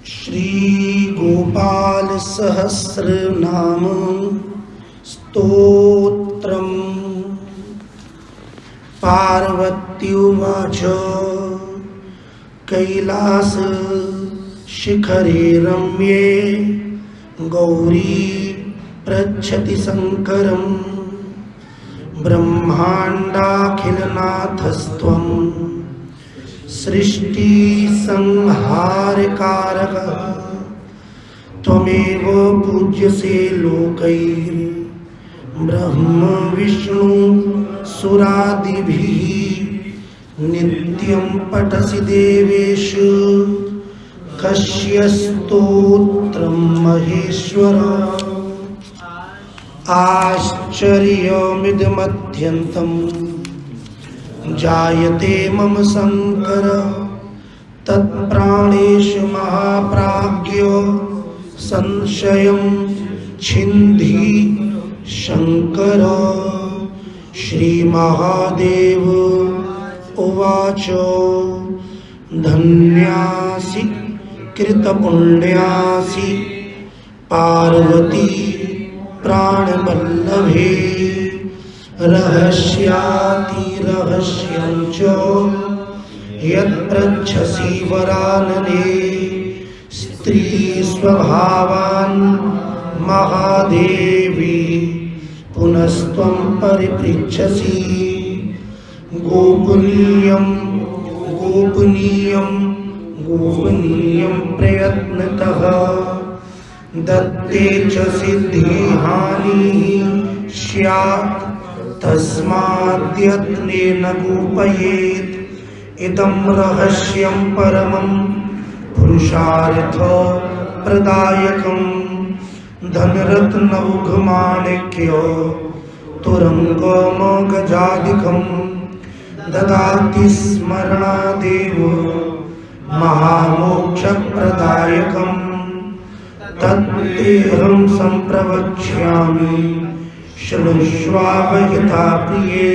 श्री गोपाल सहस्रनाम स्तोत्रम्। पार्वत्युवाच कैलास शिखरे रम्ये गौरी पृच्छति शङ्करम् ब्रह्माण्डाखिलनाथस्त्वं सृष्टि संहारकारकः त्वमेव पूज्यसे लोकैः ब्रह्म विष्णु सुरादिभिः नित्यं पठसि देवेश कस्य स्तोत्रं महेश्वर। आश्चर्यमिदमत्यन्तं जायते मम शङ्कर तत्प्राणेश महाप्राज्ञ संशयं छिन्धि शङ्कर। श्रीमहादेव उवाच धन्यासि कृतपुण्यासि पार्वती प्राणवल्लभे रहस्यातिरहस्यं च यत्पृच्छसि वरानने स्त्रीस्वभावान् महादेवी पुनस्त्वं परिपृच्छसि। गोपनीयं गोपनीयं गोपनीयं प्रयत्नतः दत्ते च सिद्धिहानिः स्यात् तस्माद्यत्नेन गोपयेत्। इदं रहस्यं परमं पुरुषार्थप्रदायकं धनरत्नौघमाणिक्य तुरङ्गमगजादिकं ददाति स्मरणादेव महामोक्षप्रदायकं तत्तेऽहं सम्प्रवक्ष्यामि शृणुष्वावहिता प्रिये।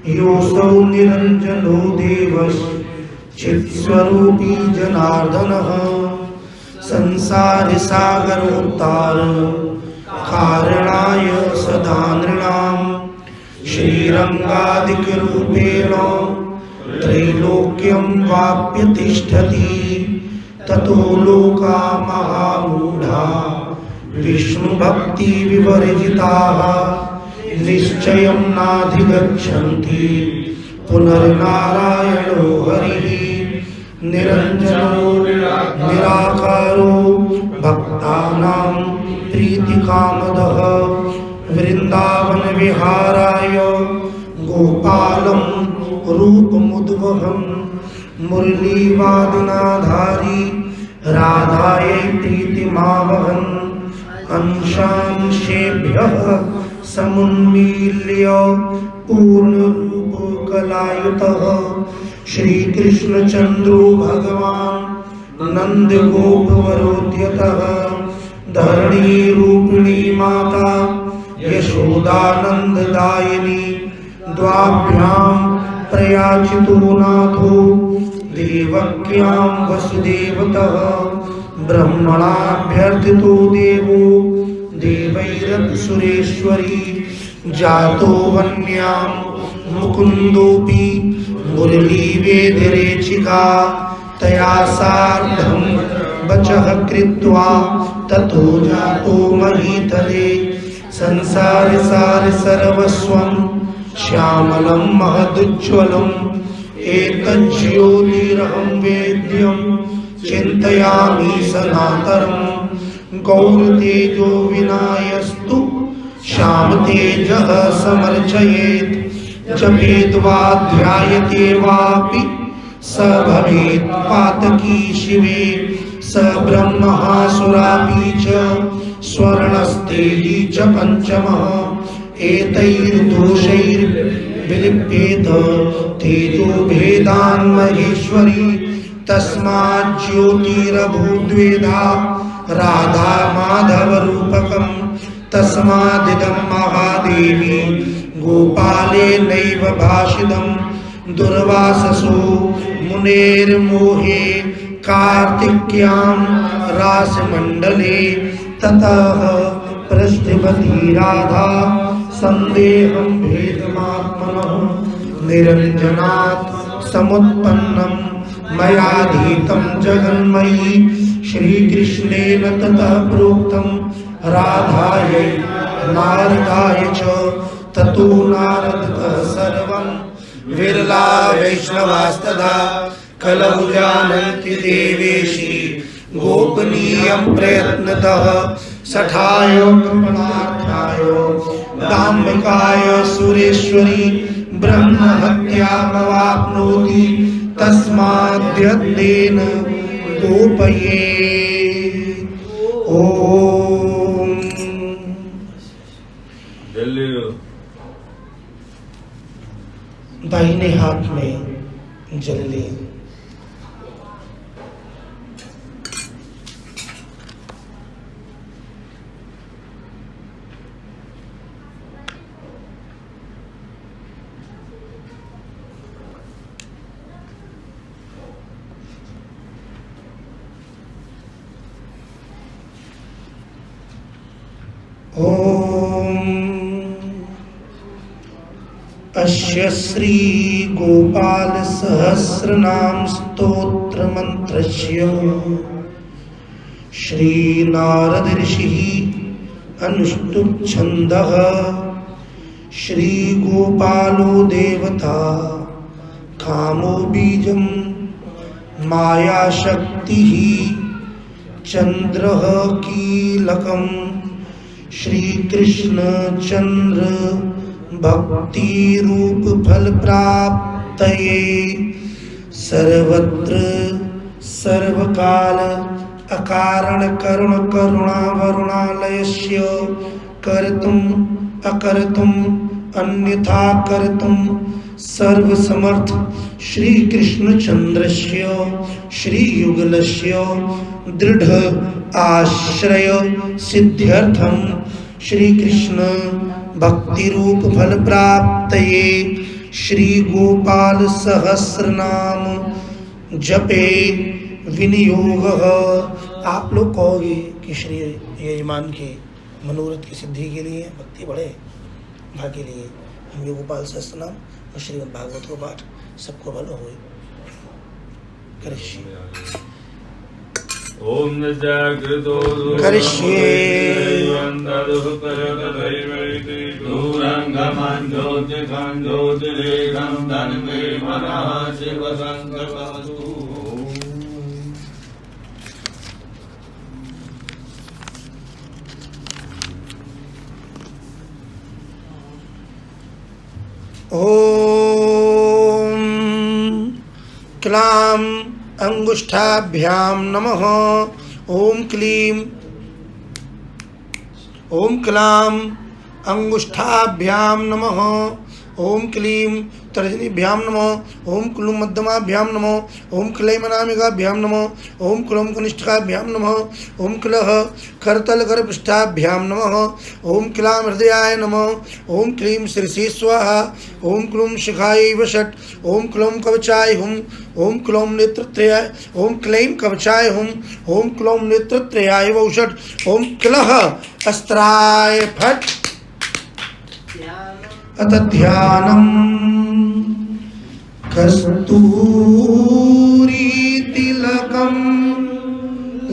योऽसौ निरञ्जनो देवश्चित्स्वरूपी जनार्दनः संसारसागरोत्तार कारणाय सदा नृणां श्रीरङ्गादिकरूपेण त्रैलोक्यं वाप्य तिष्ठति। ततो लोका महामूढा विष्णुभक्तिविवर्जिताः निश्चयं नाधिगच्छन्ति पुनर्नारायणो हरिः। निरञ्जनो निराकारो भक्तानां प्रीतिकामदः वृन्दावनविहाराय गोपालं रूपमुद्वहं मुरलीवादनाधारी राधायै प्रीतिमावहन् अंशांशेभ्यः समुन्मील्य पूर्णरूपकलायुतः श्रीकृष्णचन्द्रो भगवान् नन्दगोपवरोद्यतः। धरणीरूपिणी माता यशोदानन्ददायिनी द्वाभ्यां प्रयाचितो नाथो देवक्यां वसुदेवतः। ब्रह्मणाभ्यर्थितो देवो देवैरप्सुरेश्वरी जातो वन्यां मुकुन्दोऽपि मुरलीवेदरेचिका तया सार्धं वचः कृत्वा ततो जातो महीतले। संसारसार सर्वस्वं श्यामलं महदुज्ज्वलम् एतज्ज्योतिरहं वेद्यं चिन्तयामि सनातनं। गौरतेजो विनायस्तु श्यामतेजः समर्चयेत् जपेद्वा ध्यायते वापि स भवेत् पातकी शिवे। स ब्रह्महासुरापि च स्वर्णस्तेजी च पञ्चमः एतैर्दोषैर्विलिप्येत तेजो भेदान् महेश्वरी। तस्माज्ज्योतिरभूद्वेधा राधा माधवरूपकं तस्मादिदं महादेवी गोपालेनैव भाषितं। दुर्वाससो मुनेर्मोहे कार्तिक्यां रासमण्डले ततः पृष्ठवती राधा सन्देहं भेदमात्मनः निरञ्जनात् समुत्पन्नं मयाधीतं जगन्मयी श्रीकृष्णेन ततः प्रोक्तं राधायै नारदाय च ततो नारदतः सर्वं विरला वैष्णवास्तदा कलौ जानन्ति देवेशि गोपनीयं प्रयत्नतः सठाय कृपणार्थाय दाम्भिकाय सुरेश्वरी ब्रह्महत्यामवाप्नोति तस्माद्यत्तेन गोपये। ओम दाहिने हाथ में जल ले। ओम अस्य श्री गोपाल सहस्रनाम स्तोत्र मंत्रस्य श्री नारद ऋषिः अनुष्टुप छन्दः श्री गोपालो देवता कामो बीजं माया शक्तिः चंद्रः कीलकम् श्री कृष्ण चंद्र भक्ति रूप फल प्राप्तये सर्वत्र सर्वकाल अकारण करुण करुणा वरुणालयस्य कर्तुम अकर्तुम अन्यथा कर्तुम सर्वसमर्थ श्री कृष्ण चंद्रस्य श्री युगलस्य दृढ़ आश्रय सिद्ध्यर्थम श्री कृष्ण भक्ति रूप फल प्राप्तये श्री गोपाल सहस्रनाम जपे विनियोग। आप लोग कहोगे कि श्री यजमान के मनोरथ की सिद्धि के लिए भक्ति बढ़े भाग्य के लिए हम ये गोपाल सहस्रनाम और श्रीमद् भागवत को पाठ सबको भलो हो। ओम जागृतो करिष्ये ओम क्लाम अंगुष्ठाभ्याम नमः। ओम क्लीम ओम क्लाम अंगुष्ठाभ्याम नमः। ओम क्लीम तर्जनीभ्याम नमः। ओम क्लूम मध्यमाभ्याम नमः। ओम क्लैमनामिकाभ्याम नमः। ओम क्लूम कनिष्ठकाभ्याम नमः। ओम क्लः करतलकरपृष्ठाभ्याम नमः। ओम क्लाम हृदयाय नमः। ओम क्लीम शिरसि स्वाहा। ओम क्लूम शिखायै वषट्। ओम क्लूम कवचाय हुम। ओम क्लौम नेत्रत्रयाय। ओम क्लैम कवचाय हुम। ओम क्लौम नेत्रत्रयाय वषट्। ओम क्लः अस्त्राय फट्। अत ध्यानम् कस्तूरी तिलकं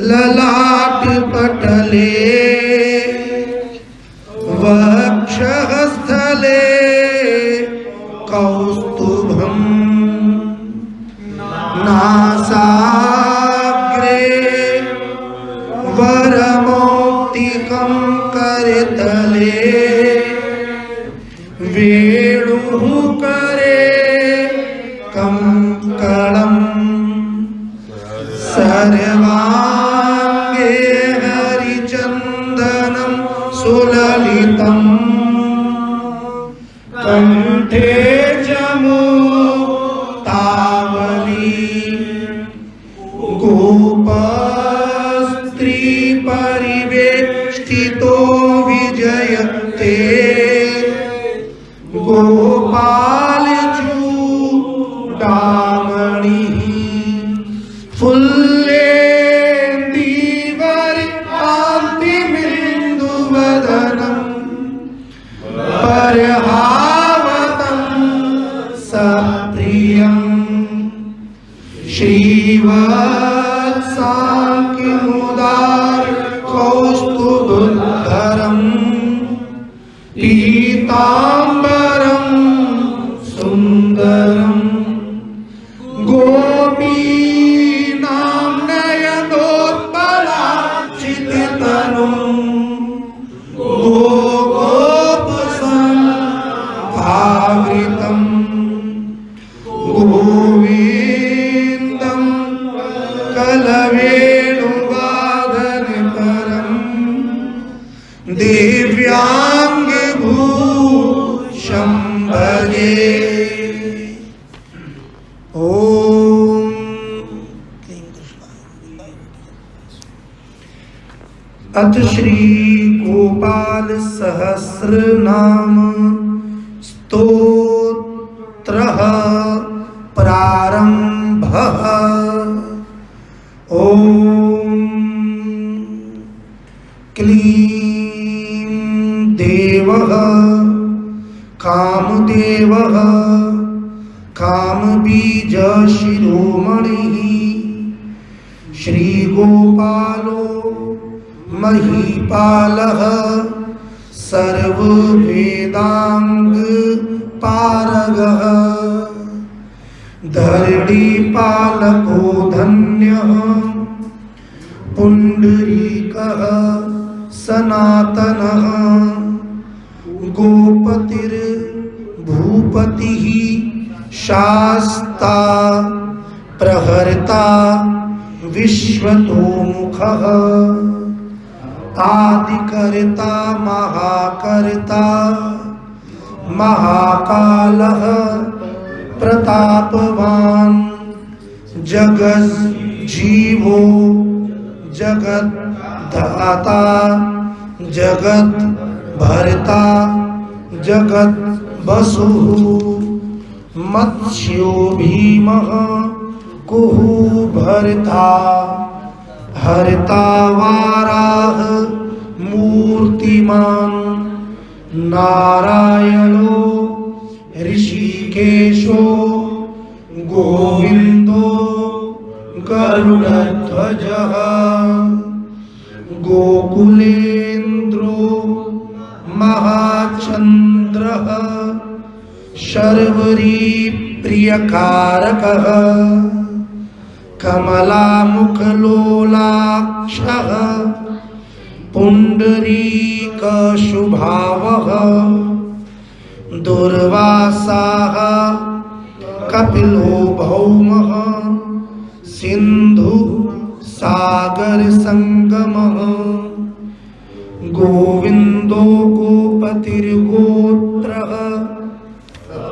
ललाट पटले वक्षस्थले कौस्तुभं नासाग्रे वरमौक्तिकं करतले वेणुः करे कंकणं सर्वांगे हरिचन्दनं सुललितं कंठे जमुक्तावली गोपस्त्री परिवेष्टितो विजयते गोपाल चूडामणि फुल्ल श्रीवत्साङ्किमुदार कौस्तुभधरं पीताम्बरं सुन्दरं गोपीनां नयनोत्पलाक्षिततनुं गोगोपसंभावृतं गोविन्दं कलवेणुवादनकरं दिव्याङ्गभूषं भजे। ओम क्लीं कृष्णाय। अथ श्री गोपाल सहस्रनाम स्तोत्रः प्रारंभः। ओम क्लीं देवः कामदेवः कामबीज शिरोमणिः श्रीगोपालो महीपालः सर्ववेदांग पारगः धरणीपालको धन्यः पुंडरीकः सनातनः गोपतिर्भूपतिः शास्ता प्रहर्ता विश्वतोमुखः आदिकर्ता महाकर्ता महाकालः प्रतापवान जगज्जीवो जगद्धाता जगद्भर्ता जगद्वसुः मत्स्यो भीमः कुहु भर्ता हर्ता वाराह मूर्तिमान नारायणो ऋषिकेशो गोविंदो गरुडध्वजः गोकुलेन्द्रो महाचंद्रः शर्वरी प्रियकारकः कमलामुखलोलाक्षः पुंडरीकशुभावः दुर्वासाः कपिलो भौमः सिंधु सागर संगमः गोविंदो गोपतिर्गोत्रः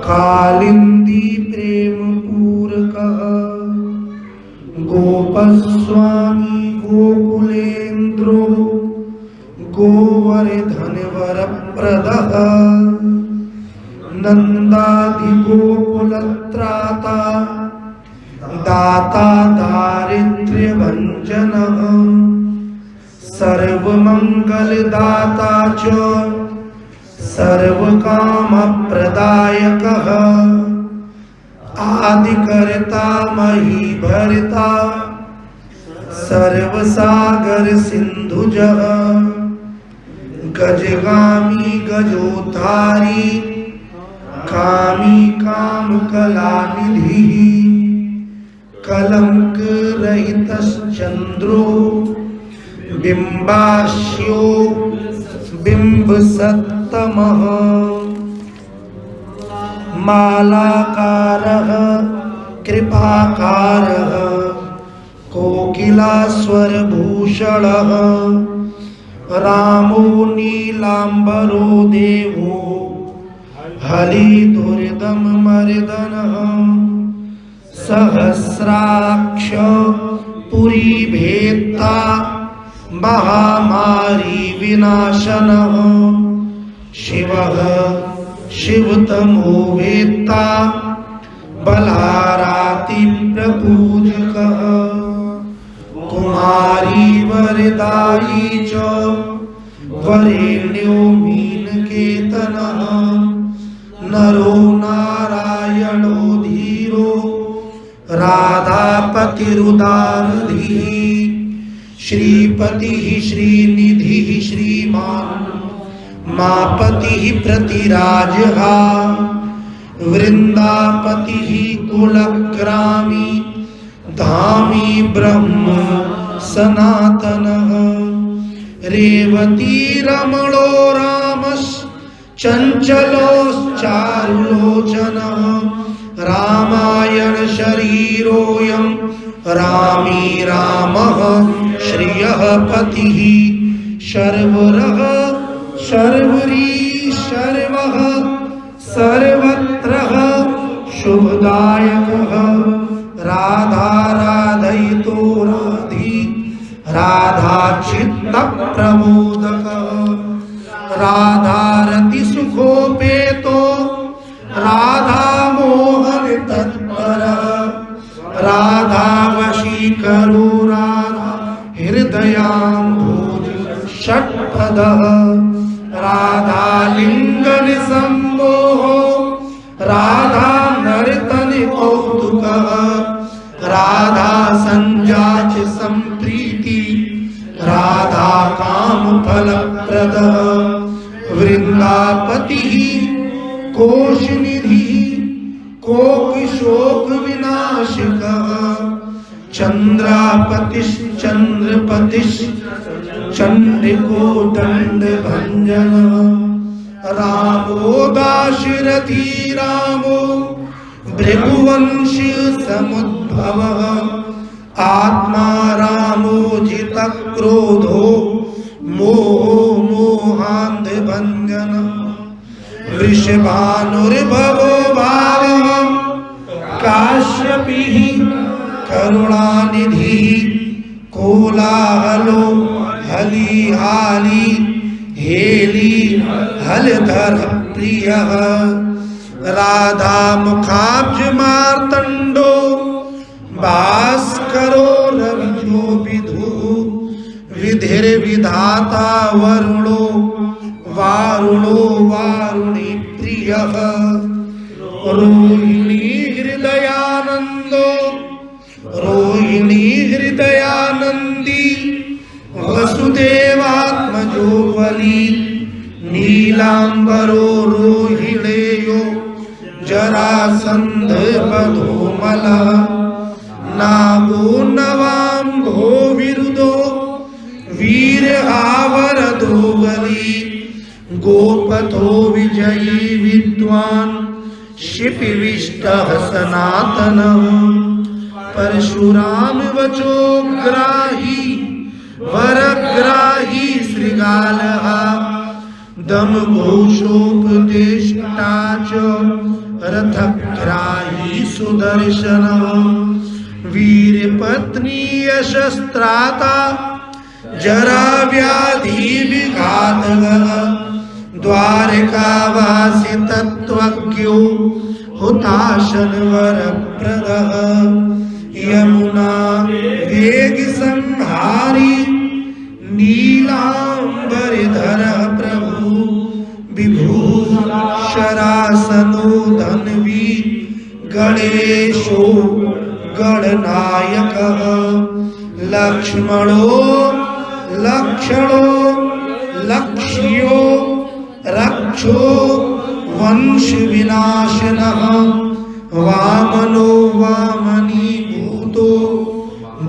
कालिंदी प्रेम पूरकः गोपस्वामी गोकुलेन्द्रो गोवर्धनवरप्रदः नंदादि गोकुलत्राता दाता दारिद्र्यभञ्जनः सर्वमङ्गलदाता च सर्वकामप्रदायकः आदिकर्ता महीभर्ता सर्वसागर सिन्धुजः गजगामी गजोद्धारी कामी कामकलानिधिः कलंक रहितश्चन्द्रो बिम्बास्यो बिम्बसत्तमः मालाकारः कृपाकारः कोकिलास्वरभूषणः रामो नीलाम्बरो देवो हलिदुर्दममर्दनः सहस्राक्ष पुरीभेत्ता महामारी विनाशनः शिवः शिवतमो वेत्ता बलारातिप्रपूजकः कुमारी वरदायी च वरेण्यो मीनकेतनः नरो नारायणो धीरो राधापतिरुदारधीः श्रीपतिः श्रीनिधिः श्रीमान् मापतिः प्रतिराजः वृंदापतिः कुलग्रामी धामी ब्रह्म सनातनः रेवती रमणो रामस् चञ्चलोश्चारुलोचनः रामायण शरीरोऽयं रामी रामः श्रियः पतिः शर्वरः शर्वरी शर्वः सर्वत्रः शुभदायकः राधा राधयितो राधी राधा चित्तप्रबोधकः राधारति सुखोपेतो राधा मोहन तत्परः राधा वशीकरो राधा हृदयाम्भोज षट्पदः राधा लिंगन सम्मोहो राधा नर्तन कौतुकः राधा संजाच संप्रीति राधा काम फलप्रदः वृंदापतिः कोशनिधिः कोक शोक विनाशकः चंद्रापतिश्चंद्रपतिश्च चंडिको दंड भंजनः रामो दाशरथी रामो भृगुवंशी समुद्भवः आत्मा रामो जितक्रोधो मोहो मोहान्ध भंजनः वृषभानुर्भवो भावः काश्यपिः करुणानिधिः कोलाहलो हलिहाली हेली हलधर प्रियः राधा मुखाब्ज मार्तंडो भास्करो रविजो विधु विधिर विधाता वरुणो वारुणो वारुणी प्रियः रोहिणी हृदयानंदो रोहिणी हृदयानंदी वसुदेवात्मजो बली नीलांबरो रोहिणेयो जरासंध बधोमलः नागो नवांभो विरुदो वीरहावरदो बली गोपथो विजयी विद्वान् शिपिविष्टः सनातनः परशुराम वचो ग्राही वरग्राही श्रीगालः दमघोषोपदेष्टा च रथग्राही सुदर्शनः वीरपत्नी यशस्त्राता जराव्याधि विघातकः द्वारकावासी तत्त्वज्ञो हुताशन वरप्रदः यमुना वेग संहारी नीलांबरधर प्रभु विभू शरासनो धन्वी गणेशो गणनायकः लक्ष्मणो लक्षणो लक्ष्यो रक्षो वंश विनाशनः वामनो वामनीभूतो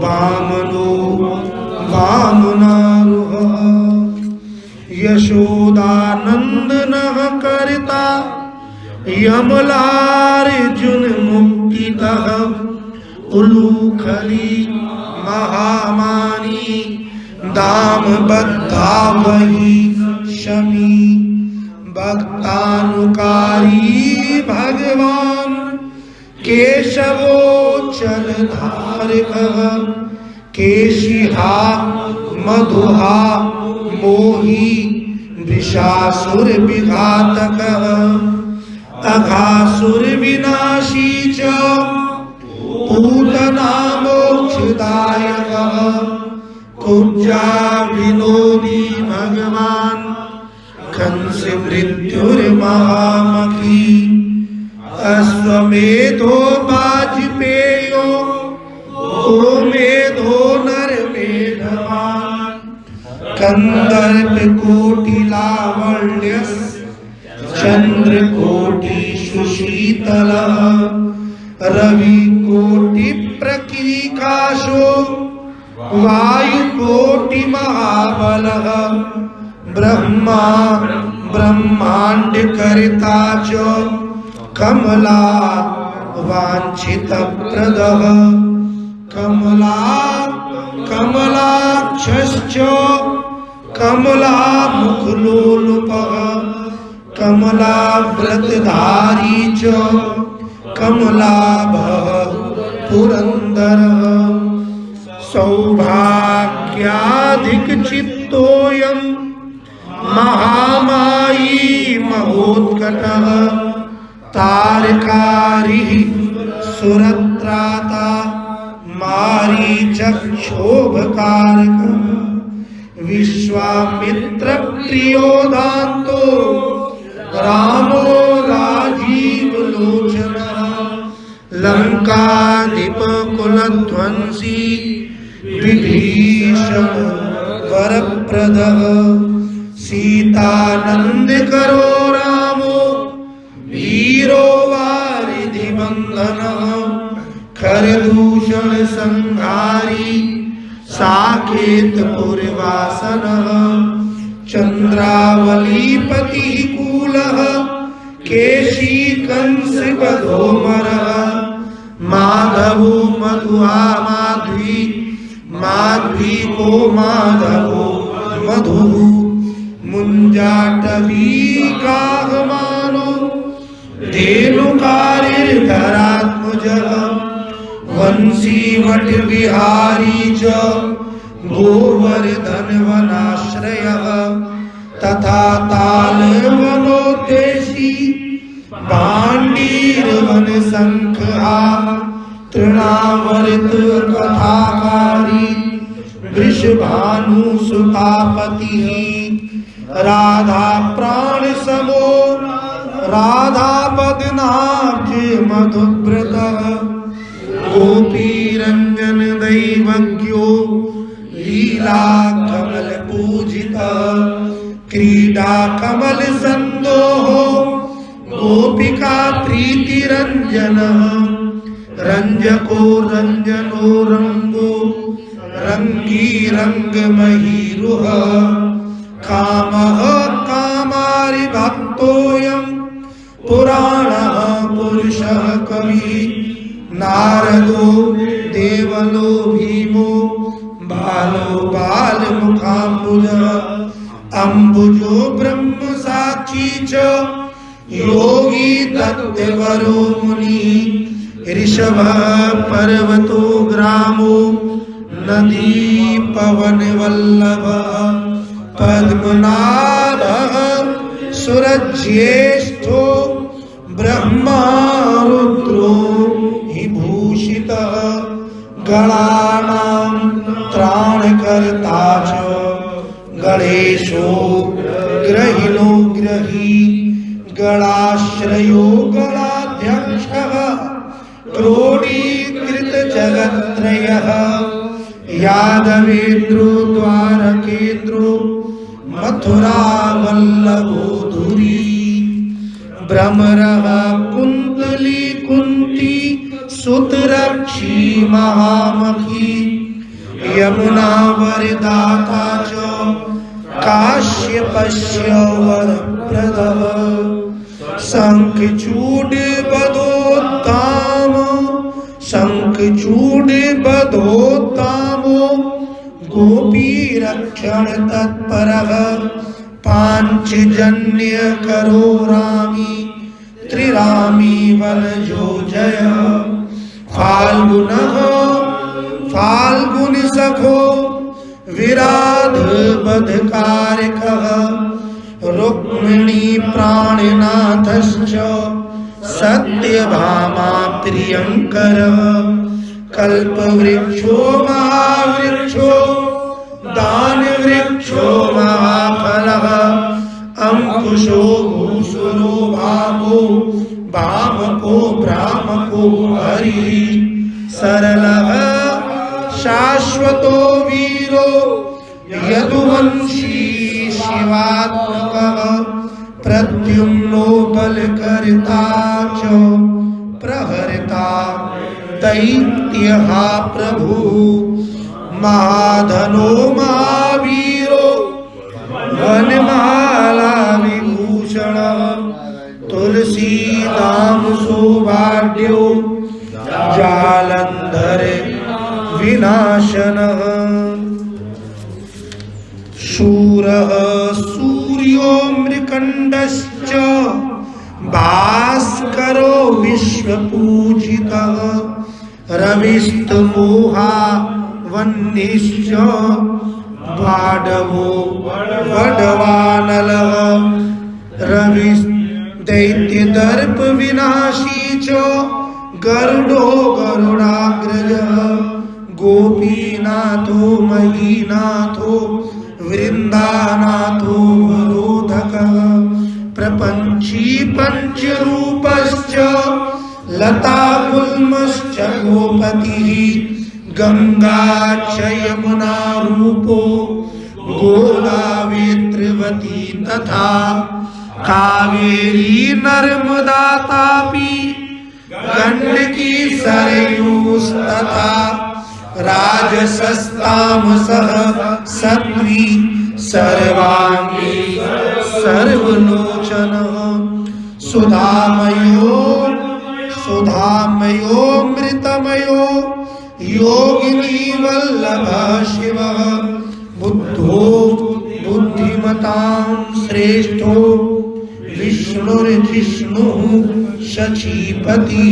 वामनो वामनारुहः यशोदानंदनः कर्ता यमलार्जुन मुक्तितः उलूखली महामानी दाम बद्धा वही शमी भक्तानुकारी भगवान केशवो चलधारकः केशिहा मधुहा मोही वृषासुर विघातकः अघासुर विनाशी च पूतना मोक्षदायकः कुब्जा विनोदी भगवान कंस मृत्युर्महामखी अश्वमेधो वाजपेयो कन्दर्पकोटिलावण्यः चन्द्रकोटिसुशीतलः रविकोटिप्रकाशो वायुकोटिमहाबलः ब्रह्मा ब्रह्माण्डकर्ता च कमला वाञ्छितप्रदः कमलाक्षश्च कमलामुखलोलुपः कमलाव्रतधारी च कमलाभः पुरन्दरः सौभाग्याधिकचित्तोऽयं महामायी महोत्कटः तारकारिः सुरत्राता मारीचक्षोभकारकः विश्वामित्रप्रियो दान्तो रामो राजीवलोचनः लङ्काधिपकुलध्वंसी विभीषण वरप्रदः सीतानन्दकरो रामो वीरो वारिधिवन्दनः खरदूषण संहारी साकेतपुरवासनः चन्द्रावलीपतिः कूलः केशी कंसवधूमरः माधवो मधुआ माध्वी माध्वी को माधवो मधुः मुञ्जाटवी गाहमानो धेनुकारिर्धरात्मजः वंशीवट विहारी च गोवर्धनवनाश्रयः तथा तालवनोद्देशी भाण्डीरवनशङ्खः तृणावर्त कथाकारी वृषभानुसुतापतिः राधा प्राणसमो राधापदनाब्ज मधुव्रतः गोपीरंजन दैवज्ञो लीला कमल पूजितः क्रीडा कमल संदोहो गोपिका प्रीतिरंजनः रंजको रंजनो रंगो रंगी रंगमहीरुह कामः कामारि भक्तोऽयं पुराणः पुरुषः कवि नारदो देवलो भीमो बालो बालमुखाम्बुजः अम्बुजो ब्रह्म साक्षी च योगी दत्तवरो मुनिः ऋषभः पर्वतो ग्रामो नदी पवनवल्लभः पद्मनाभः सुरज्येष्ठो ब्रह्मा रुद्रो हि भूषितः गणानां त्राणकर्ता च गणेशो ग्रहिणो ग्रही गणाश्रयो गणाध्यक्षः क्रोडीकृतजगत्त्रयः यादवेन्द्रो द्वारकेन्द्रो मथुरा वल्लभो धुरी भ्रमरः कुन्तली कुन्ती सुतरक्षी महामखी यमुना वरदाता च काश्यपस्य वरप्रदः शङ्खचूडबधोत्तामो गोपीरक्षण तत्परः पाञ्चजन्यकरो रामी त्रिरामी वनजो जय फाल्गुनः फाल्गुनसखो विराधबधकारकः रुक्मिणी प्राणनाथश्च सत्यभामा प्रियङ्करः कल्पवृक्षो महावृक्षो दानवृक्षो महाफलः अंकुशो भूसुरो भामो भामको भ्रामको हरिः सरलः शाश्वतो वीरो यदुवंशी शिवात्मकः प्रद्युम्नो बलकर्ता च प्रहर्ता दैत्यः प्रभु महाधनो महावीरो वनमाला विभूषण तुलसीदाम सौभाग्यो जालंधर विनाशनः शूरः सूर्यो मृकण्डश्च भास्करो विश्वपूजितः रविस्तमोहा वह्निश्च बाडवो वडवानलः रविदैत्यदर्प विनाशी च गरुडो गरुडाग्रजः गोपीनाथो महीनाथो वृन्दानाथो वरोधकः प्रपञ्ची पञ्चरूपश्च लताकुल्मश्च गोपतिः गंगा च यमुना रूपो गोदावेत्रवती तथा कावेरी नर्मदा तापी गंडकी सरयूस्तथा राजसस्तामसः सत्वी सर्वांगी सर्वलोचनः सुधामयो मृतमयो योगिनी वल्लभः शिवः बुद्धो बुद्धिमतां श्रेष्ठो विष्णुर्जिष्णुः शचीपतिः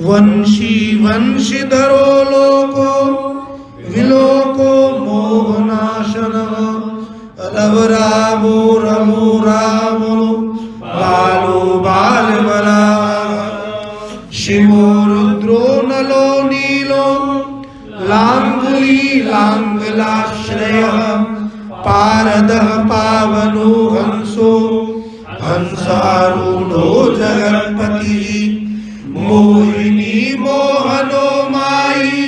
वंशीधरो लोको विलोको मोहनाशनः रवरावो रवो रावो बालो बालबलाः शिवो रुद्रो नलो नीलो लांगुली लांगलाश्रयः पारदः पावनो हंसो हंसारूढ़ो जगत्पतिः मोहिनी मोहनो मायी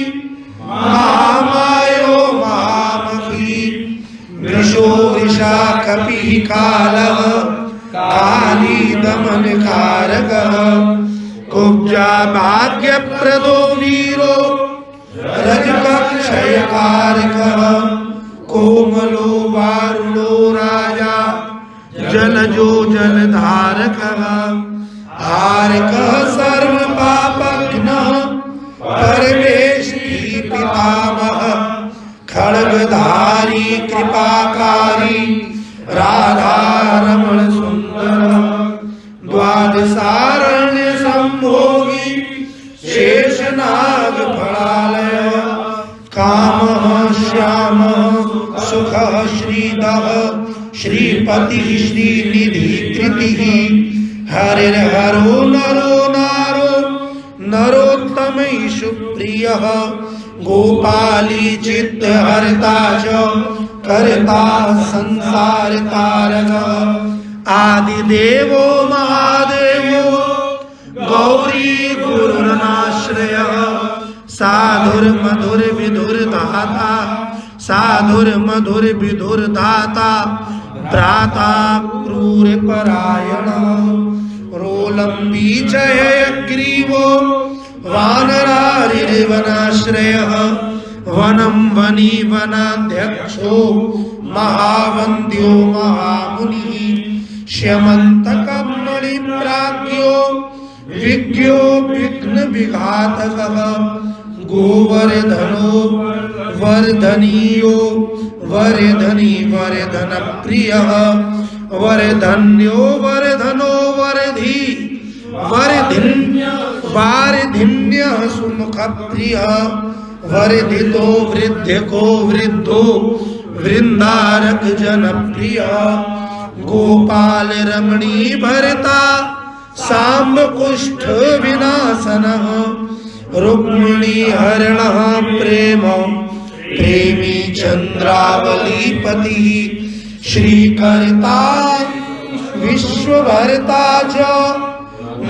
महामायो महामखी वृषो वृषा कपिः कालः काली दमनकारकः कुब्जा भाग्यप्रदो वीरो रजकक्षयकारकः कोमलो वारुणो राजा जलजो जलधारकः हारकः सर्वपापघ्नः परमेष्ठी पितामहः खड्गधारी कृपाकारी राधारमण सुंदर द्वादशारण्य संभोगी शेषनाग फलालय कामः श्यामः सुखः श्रीदः श्रीपतिः श्रीनिधि कृतिः हरिर्हरो नरो नारो नरोत्तमैषु प्रियः गोपाली चित्तहर्ता च कर्ता संसार तारकः आदिदेवो महादेवो गौरी गुरुरनाश्रयः साधुर्मधुर विधुर्धाता साधुर्मधुर्विधुर्धाता भ्राता क्रूरपरायणः रोलम्बी च हयग्रीवो वानरारिर्वनाश्रयः वनं वनी वनाध्यक्षो महावन्द्यो महामुनिः श्यमन्तकमणिप्राज्ञो विज्ञो विघ्नविघातकः गोवर्धनो वर्धनीयो वरधनी वरधनप्रियः वरधन्यो वरधनो वरधि वारिधिन्यः सुमुखप्रियः वरधितो वृद्धको वृद्धो वृन्दारक जनप्रियः गोपाल रमणी भरता सांब कुष्ठ विनाशनः रुक्मिणी हरणः प्रेम प्रेमी चंद्रावलीपति श्रीकर्ता विश्वभर्ता च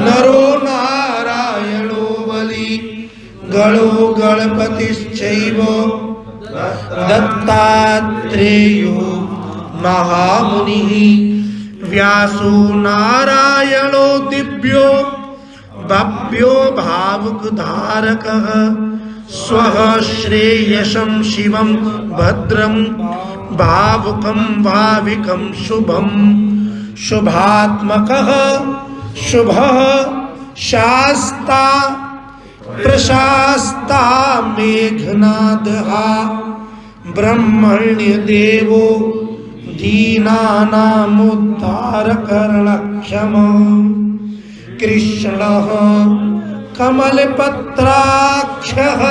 नरो नारायणो बलि गणो गणपतिश्चैव दत्तात्रेयो महामुनिः व्यासो नारायणो दिव्यो भव्यो भावुकधारकः स्वः श्रेयसं शिवं भद्रं भावुकं भाविकं शुभं शुभात्मकः शुभः शास्ता प्रशास्ता मेघनादः ब्रह्मण्य देवो दीनानामुद्धारकर्णक्षमः कृष्णः कमलपत्राक्षः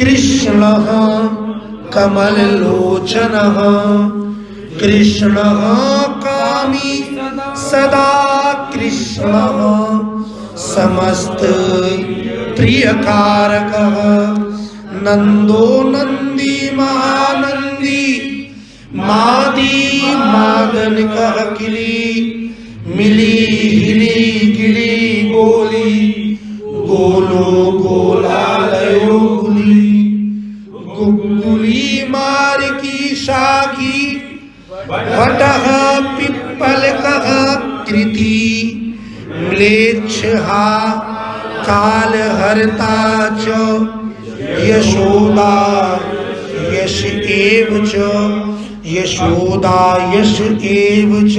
कृष्णः कमललोचनः कृष्णः कामी सदा कृष्णः समस्त प्रियकारकः नंदो नंदी महानंदी मादी मादनकः किली मिली हिली गिली गोली गोलो गोलालयो गुली गुगुली मार की शाखी वटः पिप्पलकः कृति म्लेच्छहा कालहर्ता च यशोदा यश एव च यशोदा यश एव च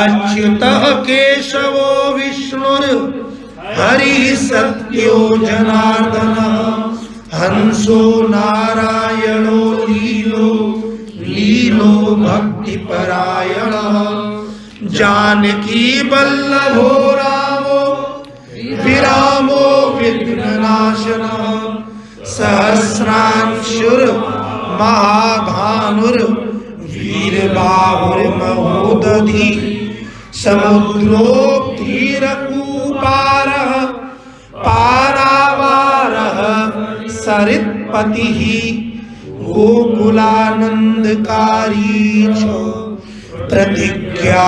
अच्युतः केशवो विष्णुर् हरिः सत्यो जनार्दनः हंसो नारायणो लीलो भक्तिपरायणः जानकी वल्लभो रामो विरामो विघ्ननाशनः सहस्रांशुर महाभानुर वीरबाहुर्महोदधि समुद्रोत्थिरकूपारः पारावारः सरित्पतिः गोकुलानन्दकारी च प्रतिज्ञा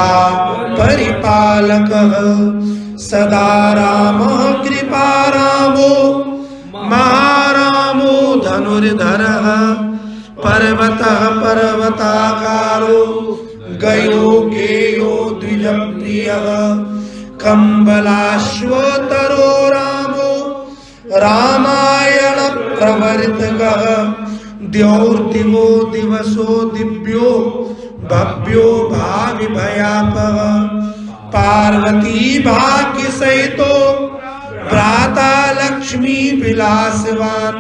परिपालकः सदा रामः कृपारामो महारामो धनुर्धरः पर्वतः पर्वताकारो गयो गेयो द्विजप्रियः कम्बलाश्वतरो रामो रामायण प्रवर्तकः द्यौर्दिवो दिवसो दिव्यो भव्यो भावि भयापः पार्वती भाग्य सहितो भ्राता लक्ष्मी विलासवान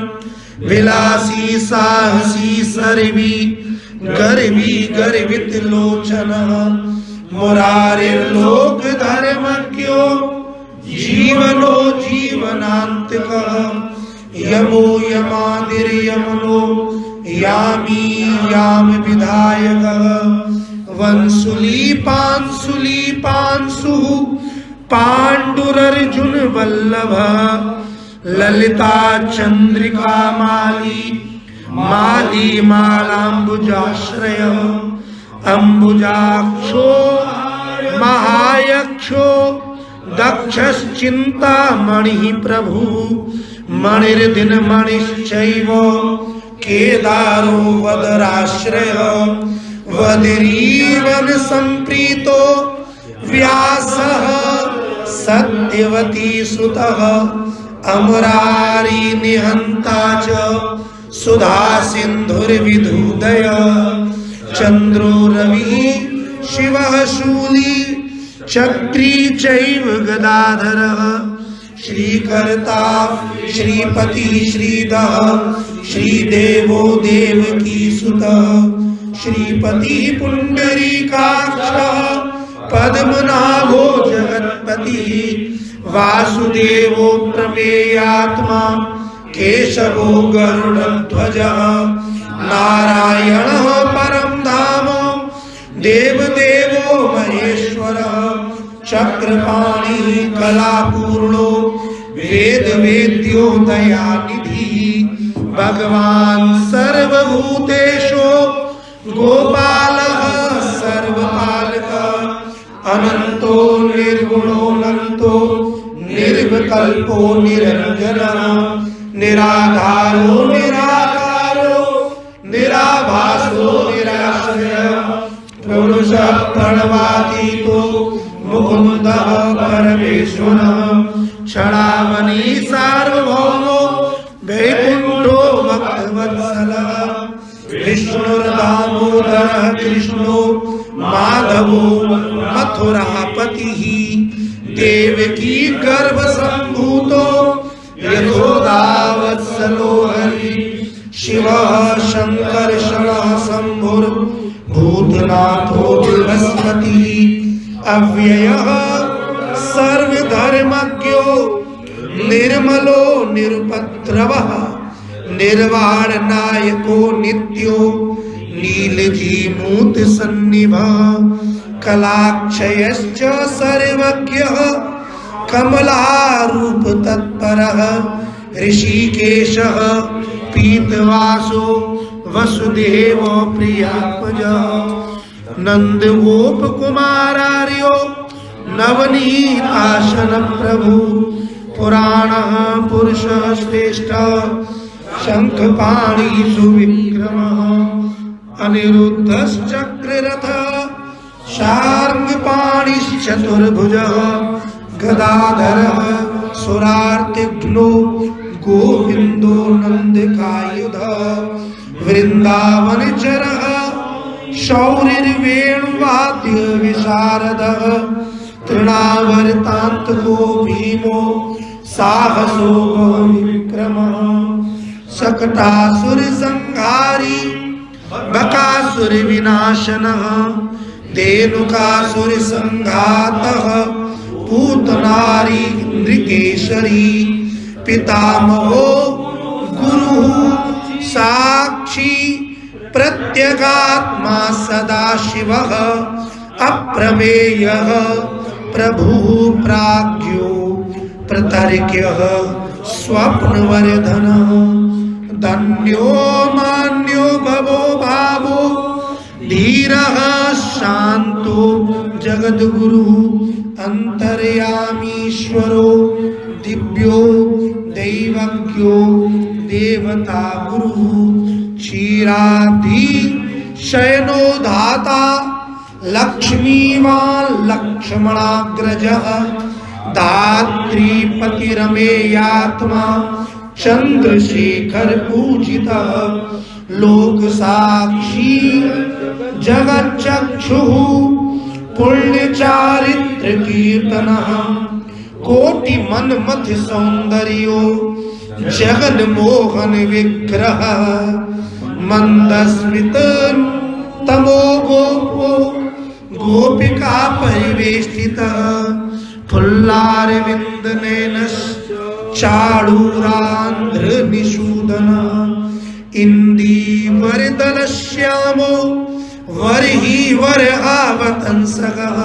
विलासी साहसी सर्वी गर्वी गर्वित लोचनः मुरारिर्लोक धर्मज्ञो जीवनो जीवनांतकः यमो यमादिर्यमनो यामी याम विधायकः वंसुली पांसुः पांडुरर्जुन वल्लभः ललिता चंद्रिका माली मालाम्बुजाश्रयः अम्बुजाक्षो महायक्षो दक्षश्चिन्तामणिः प्रभुः मणिर्दिनमणिश्चैव केदारो वदराश्रयः वदरीवन सम्प्रीतो व्यासः सत्यवती सुतः अमरारी निहंता च सुधा सिंधुर्विधुदय चंद्रो रवि शिवः शूली चक्री चैव गदाधरः श्रीकर्ता श्रीपति श्रीधः श्रीदेवो देवकी सुतः श्रीपति पुंडरीकाक्षः पद्मनाभो जगत्पतिः वासुदेवो प्रमेयात्मा केशवो गरुडध्वजः नारायणः परं धाम देवदेवो महेश्वरः चक्रपाणिः कलापूर्णो वेदवेद्यो दयानिधिः भगवान् सर्वभूतेषु गोपालः सर्वपालकः अनंतो निर्गुणोऽनंतो निर्विकल्पो निरंजनः निराधारो निराकारो क्षणवातीतो मुकुन्दः परमेश्वरः क्षणावनी सार्वभौमो वैकुण्ठो भक्तवत्सलः विष्णुर्दामोदरः कृष्णो माधवो मथुरापतिः देवकी गर्भसम्भूतो यशोदावत्सलो हरि शिवः शङ्कर्षणः शम्भुर्भूतनाथो बृहस्पतिः अव्ययः सर्वधर्मज्ञो निर्मलो निरुपद्रवः निर्वाणनायको नित्यो नीलजीमूतसन्निभः कलाक्षयश्च सर्वज्ञः कमलारूपतत्परः ऋषिकेशः पीतवासो वसुदेव प्रियात्मजः नन्दगोपकुमारार्यो नवनीताशनप्रभु पुराणः पुरुषः श्रेष्ठः शङ्खपाणि सुविक्रमः अनिरुद्धश्चक्ररथः शार्ङ्गपाणिश्चतुर्भुजः गदाधरः सुरार्तिघ्नो गोविन्दो नन्दकायुधः वृन्दावनचरः शौरिर्वेणुवाद्यविशारदः तृणावर्तान्तको भीमो साहसो विक्रमः शकटासुरसंहारी बकासुरविनाशनः धेनुकासुरसंघातः पूतनारी नृकेशरी पितामहो गुरुः साक्षी प्रत्यगात्मा सदाशिवः अप्रमेयः प्रभुः प्राज्ञो प्रतर्क्यः स्वप्नवर्धनः धन्यो मान्यो भवो भावो धीरः शान्तो जगद्गुरुः अंतर्यामीश्वरो दिव्यो दैवज्ञो देवता गुरुः क्षीराब्धि शयनो धाता लक्ष्मीवान् लक्ष्मणाग्रजः धात्रीपतिरमेयात्मा चंद्रशेखर पूजितः लोक साक्षी जगच्चक्षुः पुण्यचारित्र कीर्तनः कोटि मनमथ सौंदर्यो जगन मोहन विग्रह मंदस्मित तमो गोपो गोपिका परिवेष्टितः फुल्लारविंद नयनस् चाडूरांध्र निषूदनः इंदीवरदलश्यामो वरहि वरहावतंसगः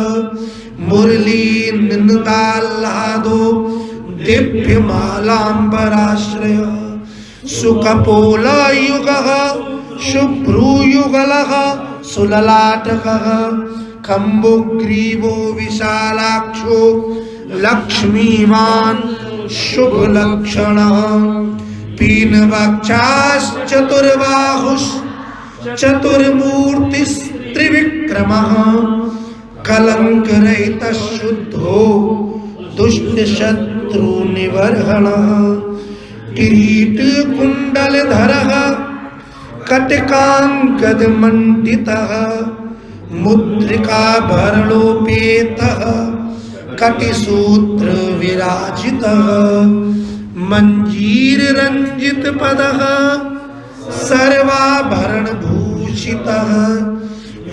मुरलीनृताह्लादो दिव्यमालाम्बराश्रयः सुकपोलयुगः शुभ्रूयुगलः सुललाटकः खम्बुग्रीवो विशालाक्षो लक्ष्मीवान् शुभलक्षणः पीनवक्षाश्चतुर्बाहुश्चतुर्मूर्तिस्त्रिविक्रमः कलङ्करहितः शुद्धो दुष्टशत्रुनिवर्हणः किरीटकुण्डलधरः कटकाङ्कदमण्डितः मुद्रिकाभरणोपेतः कटिसूत्रविराजितः मञ्जीररञ्जितपदः सर्वाभरणभूषितः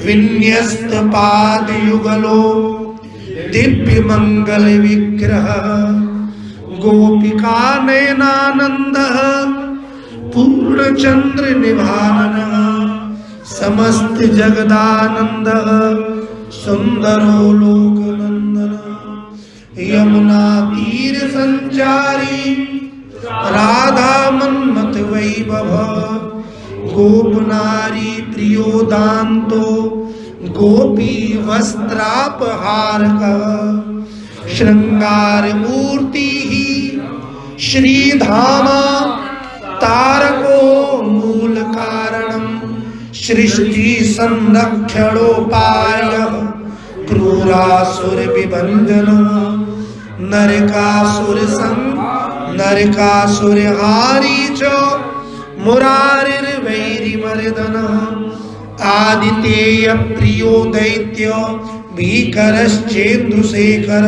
विन्यस्तपादयुगलो दिव्यमङ्गलविग्रहः गोपिकानयनानन्दः पूर्णचन्द्रनिभाननः समस्त जगदानन्दः सुन्दरो लोकनन्दनः यमुना तीर संचारी राधा मन्मथ वैभवः गोपनारी प्रियो दान्तो गोपी वस्त्रापहारकः श्रृंगारमूर्तिः श्रीधामा तारको मूल कारणं सृष्टि संरक्षणोपायः क्रूरासुर विभंजन नरकासुर हारी च मुरारिर्वैरिमर्दन आदितेय प्रियो दैत्य भीकरश्चेन्दुशेखर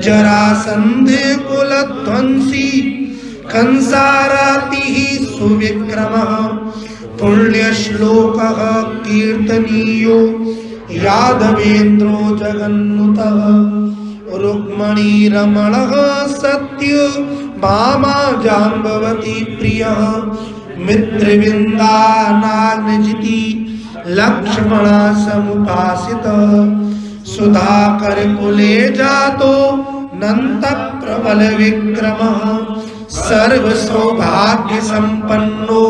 जरासंध कुलध्वंसी कंसारातिः सुविक्रमः पुण्यश्लोकः कीर्तनीयो यादवेन्द्रो जगन्नुतः रुक्मणीरमणः सत्यभामा जाम्बवती प्रियः मित्रविन्दानाग्निजिति लक्ष्मणा समुपासितः सुधाकर कुले जातो नन्तप्रबल विक्रमः सर्वसौभाग्य संपन्नो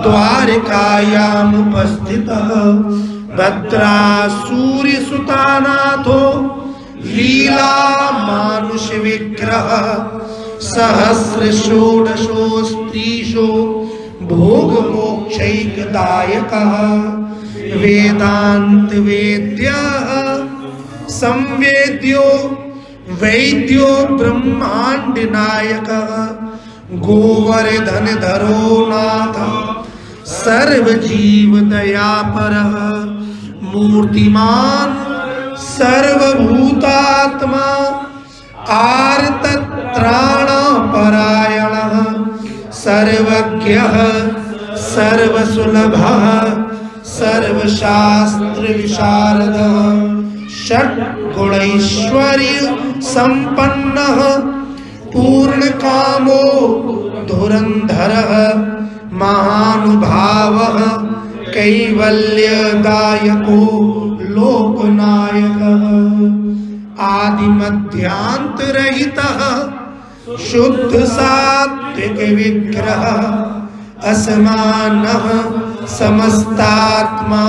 द्वारकायामुपस्थितः भद्रासूरिसुतानाथो लीला मानुष विग्रह सहस्रषोडशो स्त्रीशो भोग मोक्षैकदायकः वेदांत वेद्यः संवेद्यो वैद्यो ब्रह्मांड नायकः गोवर्धन धरो नाथ सर्वजीव दयापरः मूर्तिमान सर्वभूतात्मा आर्तत्राणपरायणः सर्वज्ञः सर्वसुलभः सर्वशास्त्रविशारदः षड्गुणैश्वर्य संपन्नः पूर्णकामो धुरंधरः महानुभावः कैवल्यदायको लोकनायकः आदिमध्यांतरहितः शुद्ध सात्विक विग्रह असमानः समस्तात्मा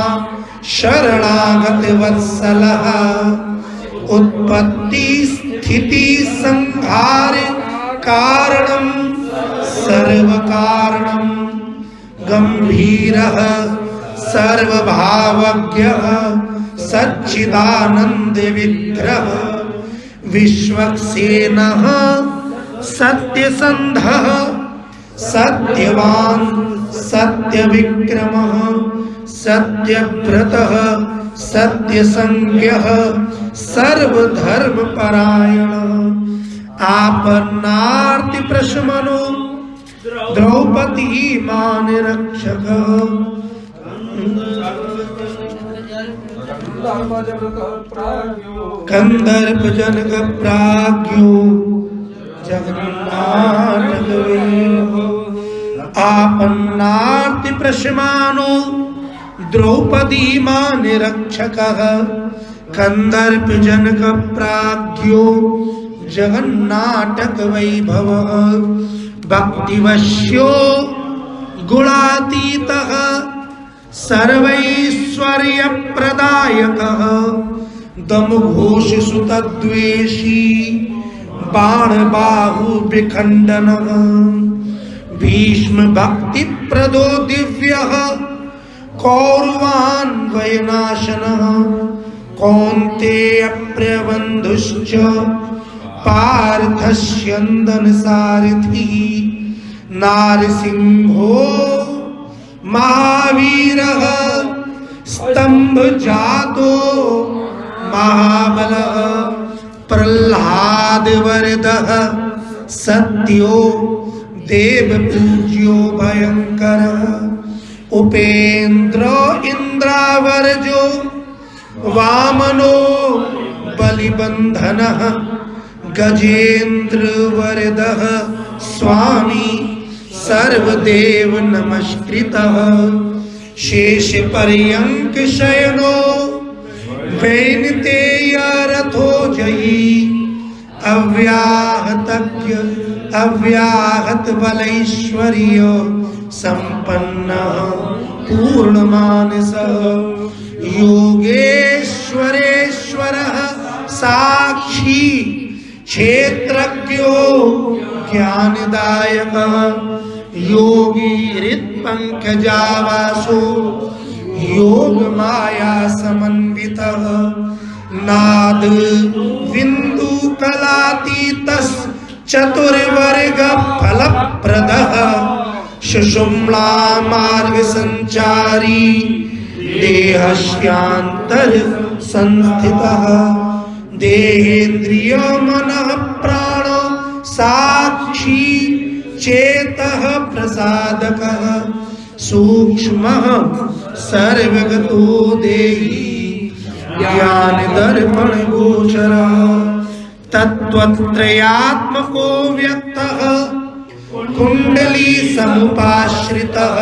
शरणागत वत्सलः उत्पत्ति स्थिति संहार कारणं सर्व कारणं गंभीरः सर्वभावज्ञः सच्चिदानंद विग्रह विश्वक्सेनः सत्यसंधः सत्यवान सत्यविक्रमः सत्यव्रतः सत्यसंज्ञः सर्वधर्मपरायणः आपन्नार्ति प्रशमनो द्रौपदी मान रक्षकः कंदर्प जनक प्राज्ञो जगन्नाथ आपन्नार्ति प्रशमानो द्रौपदी मान रक्षकः कंदर्प जनक प्राज्ञो जगन्नाटक वैभवः भक्तिवश्यो गुणातीतः सर्वैश्वर्य प्रदायकः दमघोष सुतद्वेषी बाण बाहु विखंडनः भीष्म भक्ति प्रदो दिव्यः कौरवान् वयनाशनः कौन्तेय प्रबन्धुश्च पार्थस्यन्दन सारथी नारसिंहो महावीरः स्तंभ जातो महाबलः प्रह्लाद वरदः सत्यो देव पूज्यो भयंकरः उपेन्द्र इंद्रावरजो वामनो बलिबंधनः गजेन्द्र वरदः स्वामी सर्वदेव नमस्कृतः शेष पर्यंक शयनो वैनतेय रथो जयी अव्याहत बलैश्वर्य संपन्नः पूर्णमानसः योगेश्वरेश्वरः साक्षी क्षेत्रज्ञो ज्ञानदायकः योगी हृत्पंकजावासो योग माया समन्वितः नाद बिंदु कलातीतस् चतुर्वर्ग फलप्रदः सुषुम्ना मार्ग संचारी देहस्यांतर संस्थितः देहेन्द्रिय मनः प्राण साक्षी चेतः प्रसादकः सूक्ष्मः सर्वगतो देही ज्ञान दर्पण गोचरः तत्त्वत्रयात्मको व्यक्तः कुंडली समुपाश्रितः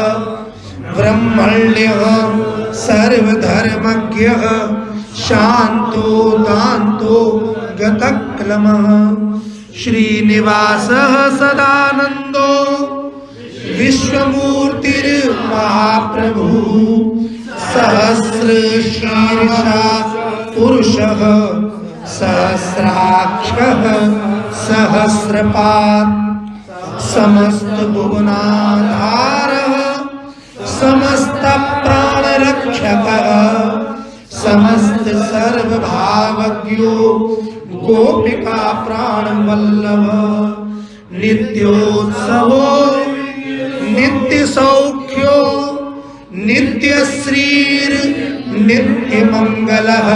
ब्रह्मण्यः सर्वधर्मज्ञः शांतो दान्तो गतक्लमः श्रीनिवासः सदानन्दो विश्वमूर्तिर्महाप्रभुः सहस्रशीर्षा पुरुषः सहस्राक्षः सहस्रपात् समस्त भुवनाधारः समस्त प्राणरक्षकः समस्त सर्वभावज्ञो गोपिका प्राणवल्लभ नित्योत्सवो नित्य सौख्यो नित्य श्रीर नित्य मंगलः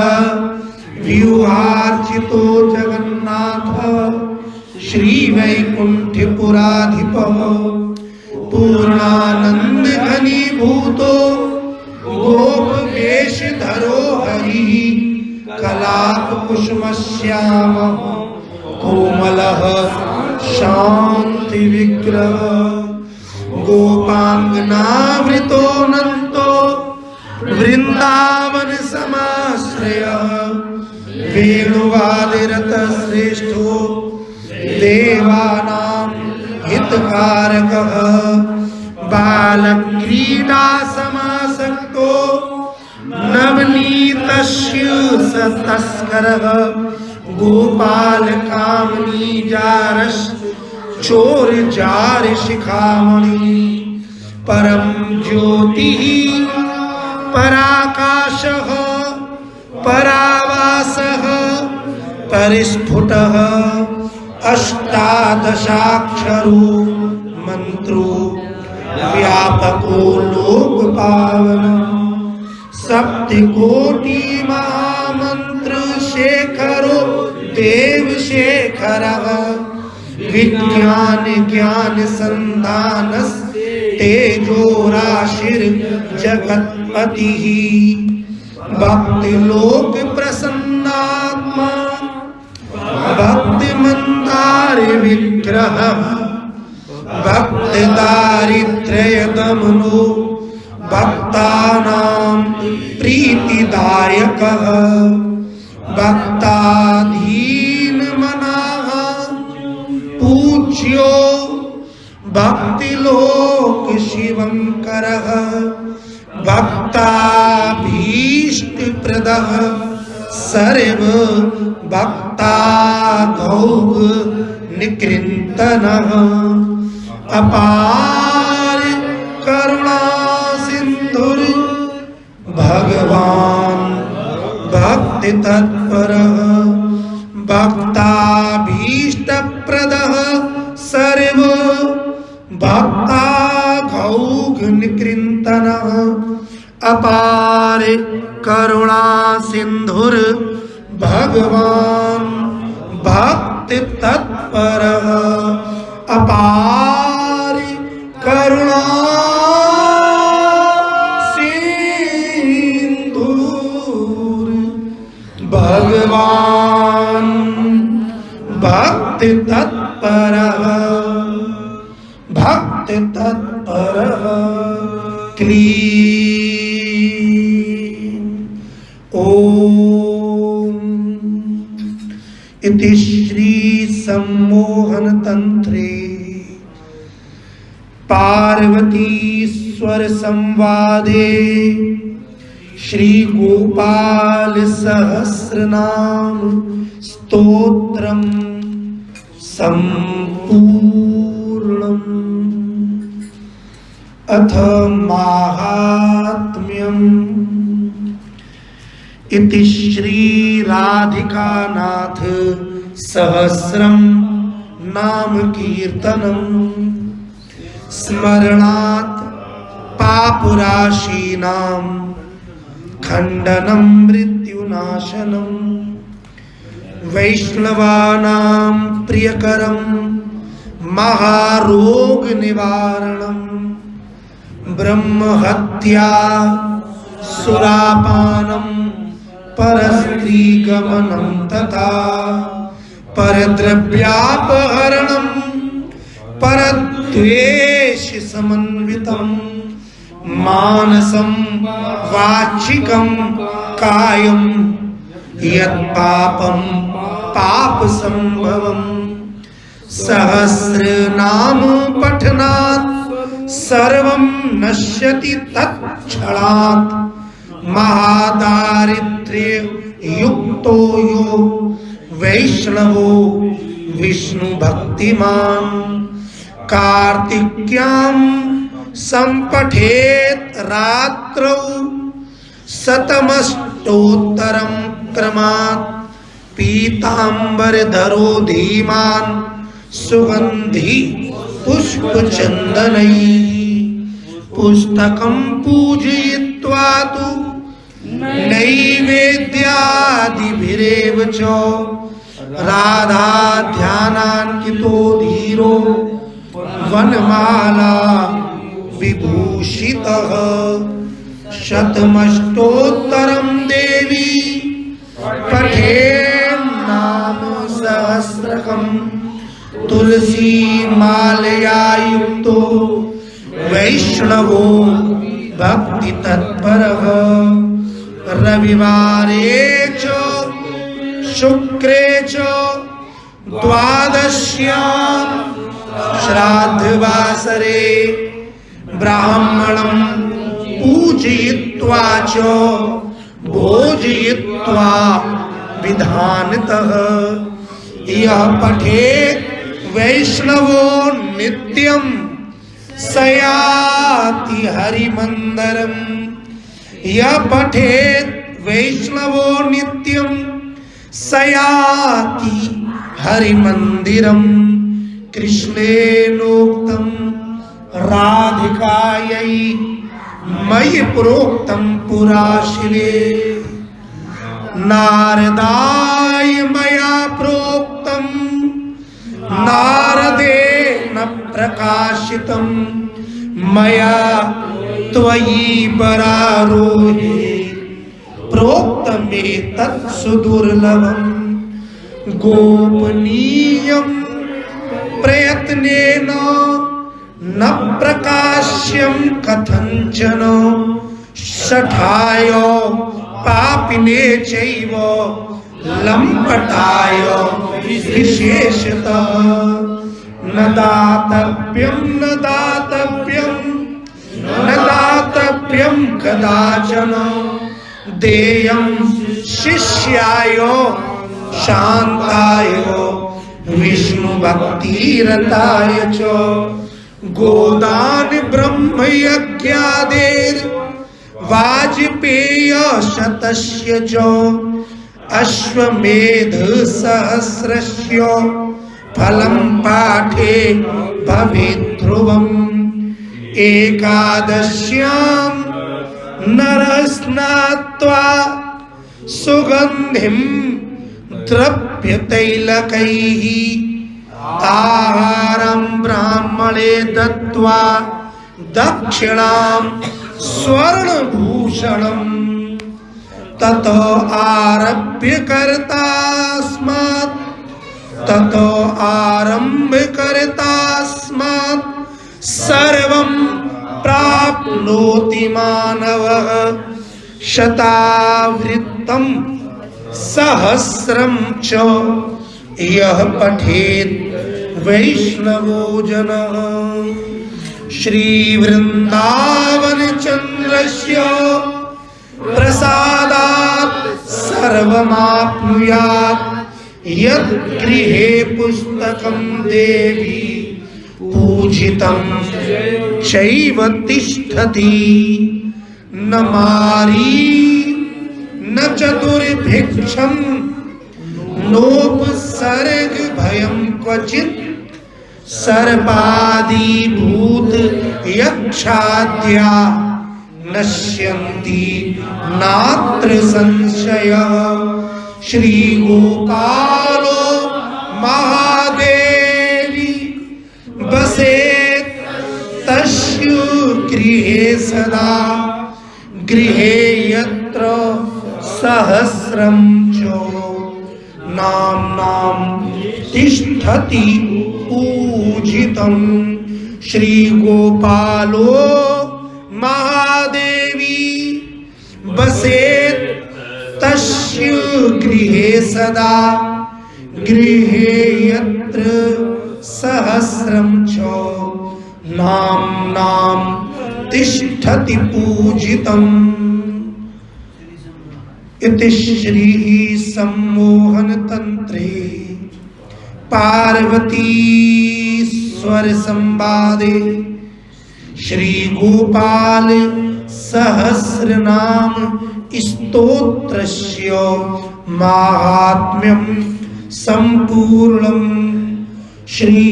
व्यूहार्चितो जगन्नाथ श्री वैकुंठपुराधिपः पूर्णानंद घनीभूतो गोपवेशधरो हरिः कलापकुसुमश्यामः कोमलः शांति विग्रह गोपांगनावृतोऽनन्तो वृंदावन समाश्रयः वेणुवादिरतः श्रेष्ठो देवानां हितकारकः बालक्रीडा समासक्तो नवनीतस्य सतस्करः गोपाल कामनी जारस चोर जार शिखामणि परम ज्योतिः पराकाशः परावासः परिस्फुटः अष्टादशाक्षरो मंत्रो व्यापको लोकपावन सप्तकोटि महामंत्र शेखरो देव शेखरः विज्ञान ज्ञान संधानस तेजो राशिर जगत्पतिः भक्ति लोक प्रसन्नात्मा भक्ति मंदार विग्रह भक्ति दारिद्र्य दमनो भक्तानां प्रीतिदायकः भक्ताधीन मनाः पूज्यो भक्तिलोक शिवंकरः भक्ताभीष्टप्रदः सर्व भक्ताघौघ निकृन्तनः अपार करुणा सिंधुर भगवान भक्ति तत्परः भक्ताभीष्टप्रदः सर्व भक्ताघौघ निकृन्तनः अपार करुणा सिंधुर भगवान भक्ति तत्परः अपार करुणा सिंधुर भगवान भक्ति तत्परः भक्ति तत्परः क्लीं ओम इति श्री सम्मोहन तंत्रे पार्वतीश्वर संवादे श्री गोपाल सहस्रनाम स्तोत्रम संपूर्णम्। अथ माहात्म्यम् इति श्री राधिकानाथ सहस्रम नाम कीर्तनम स्मरणात् पापराशीनां खंडनं मृत्युनाशनम वैष्णवानां प्रियकरं महारोग निवारणम ब्रह्महत्या सुरापानम परस्त्री गमनम तथा परद्रव्यापहरणम परद्वेष समन्वितम मानसम वाचिकम कायम यत्पापम पाप संभवम सहस्रनाम पठनात् सर्वं नश्यति तत्क्षणात् महादारिद्र्य युक्तो यो वैष्णवो विष्णु भक्तिमान कार्तिक्यां संपठेत रात्रौ शतमष्टोत्तरं क्रमात् पीतांबरधरो धीमान सुगंधि पुष्पचंदनैः पुस्तकं पूजयित्वा तु नैवेद्यादिभिरेव च राधा ध्यानान्वितो धीरो वनमाला विभूषितः शतमष्टोत्तरं देवी पठेन्नाम सहस्रकं तुलसी मालया युक्तो वैष्णवो भक्ति तत्परः रविवारे च शुक्रे च द्वादश्यां श्राद्धवासरे ब्राह्मणं पूजयित्वा च भोजयित्वा विधानतः यः पठेत् वैष्णवो नित्यं सयाति हरिमंदिरम यः पठेत् वैष्णवो नित्यं सयाति हरिमंदिरम कृष्णेनोक्तं राधिकायै मयि प्रोक्तं पुरा शिवे नारदाय मया प्रोक्तं नारदेन प्रकाशितं मया त्वयि परारोहे प्रोक्तमेतत् सुदुर्लभं गोपनीयं प्रयत्नेन न प्रकाश्यं कथंचन शठाय पापिने चैव लंपटाय विशेषतः न दातव्यं न दातव्यं न दातव्यं कदाचन देयं शिष्याय शान्ताय विष्णु भक्तिरताय च गोदान ब्रह्म यज्ञादेर वाजपेय शतस्य च अश्वमेध सहस्रस्य फलं पाठे भवेत् ध्रुवम् एकादश्यां नरः स्नात्वा सुगन्धिं द्रव्यतैलकैः आहारं ब्राह्मणे दत्त्वा दक्षिणां स्वर्णभूषणम् ततो आरभ्य कर्तास्मात् सर्वं प्राप्नोति मानवः शतावृत्तं सहस्रं च यः पठेत् वैष्णवो जनः श्री वृंदावन चंद्रस्य प्रसादात् सर्वमाप्नुयात् यत् गृहे पुस्तकं देवी पूजितं चैव तिष्ठति न मारी न चतुर्भिक्षम नोपसर्ग भयं क्वचित् सर्पादिभूत यक्षाद्या नश्यन्ति नात्र संशयः। श्री गोपालो महादेवी बसेत् तस्य गृहे सदा गृहे यत्र सहस्रं च नाम तिष्ठति पूजितं। श्री गोपालो महादेवी बसेत् तस्य गृहे सदा गृहे यत्र सहस्रं च नाम तिष्ठति पूजितम्। इति श्री सम्मोहन तंत्रे पार्वतीश्वर संवादे श्री गोपाल सहस्रनाम स्तोत्रस्य माहात्म्यं संपूर्णम्। श्री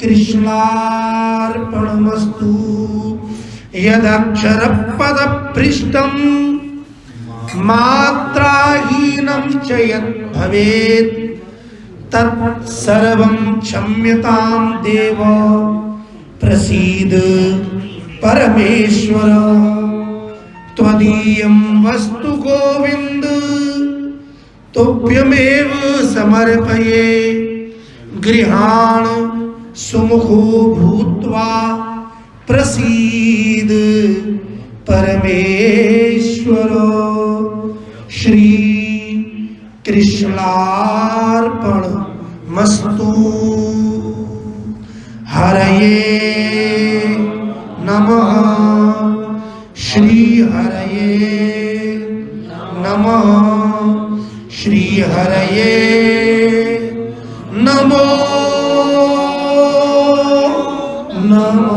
कृष्णार्पणमस्तु। यदक्षर पद पृष्ठं मात्राहीनं च यत् भवेत् तत्सर्वं क्षम्यतां देव प्रसीद परमेश्वर। त्वदीयं वस्तु गोविंद तुभ्यमेव समर्पये। गृहाण सुमुखो भूत्वा प्रसीद परमेश्वर। श्री कृष्णार्पणमस्तु। हरये नमः। श्री हरये नमः। श्री हरये नमो नमः।